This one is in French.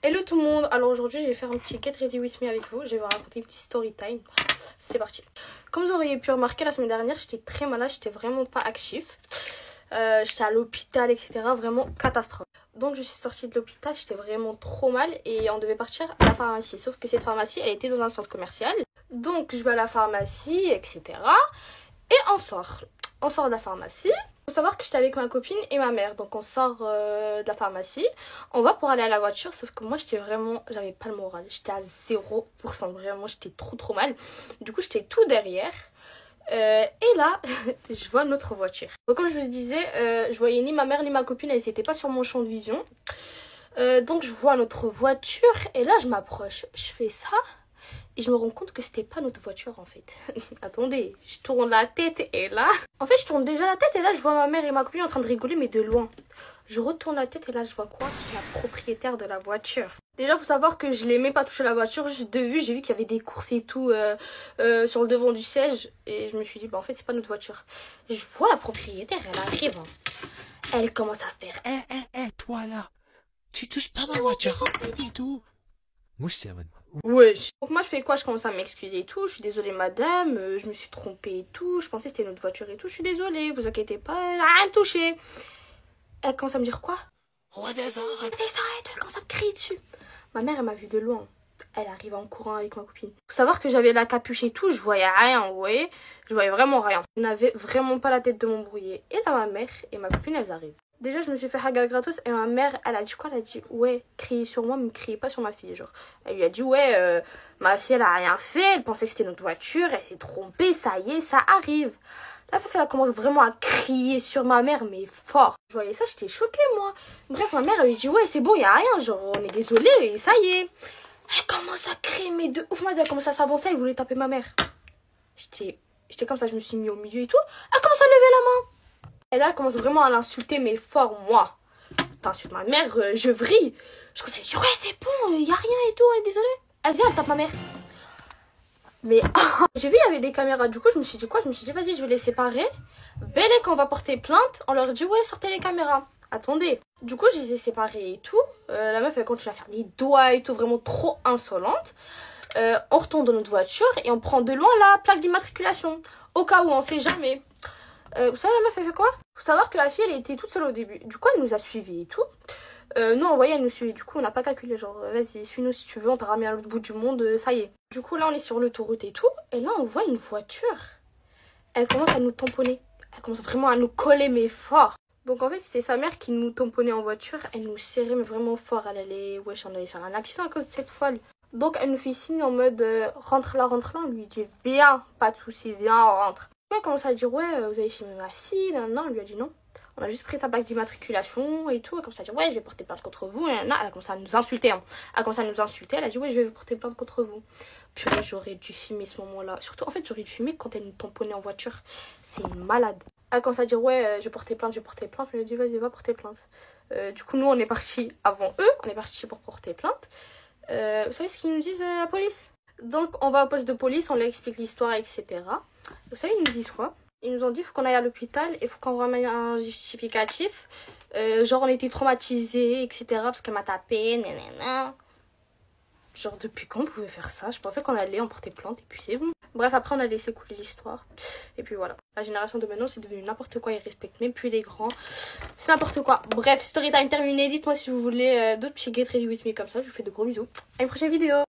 Hello tout le monde, alors aujourd'hui je vais faire un petit get ready with me avec vous, je vais vous raconter une petite story time, c'est parti. Comme vous auriez pu remarquer la semaine dernière, j'étais très malade, j'étais vraiment pas actif, j'étais à l'hôpital etc, vraiment catastrophe. Donc je suis sortie de l'hôpital, j'étais vraiment trop mal et on devait partir à la pharmacie, sauf que cette pharmacie elle était dans un centre commercial. Donc je vais à la pharmacie etc et on sort de la pharmacie. Faut savoir que j'étais avec ma copine et ma mère, donc on sort de la pharmacie, on va pour aller à la voiture, sauf que moi j'avais pas le moral, j'étais à 0%, vraiment j'étais trop mal, du coup j'étais tout derrière, et là je vois notre voiture. Donc comme je vous disais, je voyais ni ma mère ni ma copine, elles étaient pas sur mon champ de vision, donc je vois notre voiture et là je m'approche, je fais ça. Et je me rends compte que c'était pas notre voiture en fait. Attendez, je tourne la tête et là... En fait, je tourne déjà la tête et là, je vois ma mère et ma copine en train de rigoler, mais de loin. Je retourne la tête et là, je vois quoi? La propriétaire de la voiture. Déjà, faut savoir que je l'aimais pas toucher la voiture. Juste de vue, j'ai vu qu'il y avait des courses et tout sur le devant du siège. Et je me suis dit, bah en fait, c'est pas notre voiture. Et je vois la propriétaire, elle arrive. Elle commence à faire... Toi là, tu touches pas ma voiture, pas du tout. Moi, je t'aime. Wesh. Donc moi je fais quoi? Je commence à m'excuser et tout. Je suis désolée madame, je me suis trompée et tout. Je pensais que c'était notre voiture et tout. Je suis désolée, vous inquiétez pas, elle a rien touché. Elle commence à me dire quoi? Redescends. Redescends et tout. Elle commence à me crier dessus. Ma mère elle m'a vu de loin. Elle arrive en courant avec ma copine. Faut savoir que j'avais la capuche et tout. Je voyais rien, vous voyez. Je voyais vraiment rien. Je n'avais vraiment pas la tête de m'embrouiller. Et là ma mère et ma copine elles arrivent. Déjà, je me suis fait hagal gratos et ma mère, elle a dit quoi? Elle a dit, ouais, criez sur moi, mais ne criez pas sur ma fille. Genre, elle lui a dit, ouais, ma fille, elle a rien fait, elle pensait que c'était notre voiture, elle s'est trompée, ça y est, ça arrive. La meuf, elle commence vraiment à crier sur ma mère, mais fort. Je voyais ça, j'étais choquée, moi. Bref, ma mère, elle lui dit, ouais, c'est bon, y a rien, genre, on est désolé, et ça y est. Elle commence à crier, mais de ouf, elle commence à s'avancer, elle voulait taper ma mère. J'étais comme ça, je me suis mis au milieu et tout. Elle commence à lever la main. Et là, elle commence vraiment à l'insulter, mais fort, moi. T'insultes ma mère, je vrille. Je commence à lui dire, ouais, c'est bon, y a rien et tout, on est désolé. Elle vient, elle tape ma mère. Mais j'ai vu, il y avait des caméras. Du coup, je me suis dit quoi? Je me suis dit, vas-y, je vais les séparer. Belle, quand on va porter plainte, on leur dit, ouais, sortez les caméras. Attendez. Du coup, je les ai séparés et tout. La meuf, elle continue à faire des doigts et tout, vraiment trop insolente. On retourne dans notre voiture et on prend de loin la plaque d'immatriculation. Au cas où, on sait jamais. Vous savez la meuf elle fait quoi? Faut savoir que la fille elle était toute seule au début. Du coup elle nous a suivis et tout. Nous on voyait elle nous suivait. Du coup on n'a pas calculé genre vas-y suis-nous si tu veux, on t'a ramené à l'autre bout du monde, ça y est. Du coup là on est sur l'autoroute et tout. Et là on voit une voiture. Elle commence à nous tamponner. Elle commence vraiment à nous coller mais fort. Donc en fait c'était sa mère qui nous tamponnait en voiture. Elle nous serrait mais vraiment fort. Elle allait, wesh on allait faire un accident à cause de cette folle. Donc elle nous fait signe en mode rentre là. On lui dit viens, pas de soucis, viens on rentre. Elle commence à dire ouais vous avez filmé ma fille, non, on lui a dit non. On a juste pris sa plaque d'immatriculation et tout. Elle commence à dire ouais je vais porter plainte contre vous. Elle a commencé à nous insulter. Hein. Elle a commencé à nous insulter. Elle a dit ouais je vais porter plainte contre vous. Purée j'aurais dû filmer ce moment-là. Surtout en fait j'aurais dû filmer quand elle nous tamponnait en voiture. C'est une malade. Elle commence à dire ouais je vais porter plainte, je vais porter plainte. Je lui ai dit vas-y va porter plainte. Du coup nous on est partis avant eux. On est partis pour porter plainte. Vous savez ce qu'ils nous disent la police? Donc on va au poste de police, on leur explique l'histoire, etc. Vous savez, ils nous disent quoi? Ils nous ont dit qu'il faut qu'on aille à l'hôpital et il faut qu'on ramène un justificatif. Genre on était traumatisés, etc. Parce qu'elle m'a tapé, nanana. Genre depuis quand on pouvait faire ça? Je pensais qu'on allait en porter plainte et puis c'est bon. Bref, après on a laissé couler l'histoire. Et puis voilà. La génération de maintenant c'est devenu n'importe quoi, ils respectent même plus les grands. C'est n'importe quoi. Bref, story time terminé. Dites-moi si vous voulez d'autres petits get ready with me comme ça. Je vous fais de gros bisous. À une prochaine vidéo.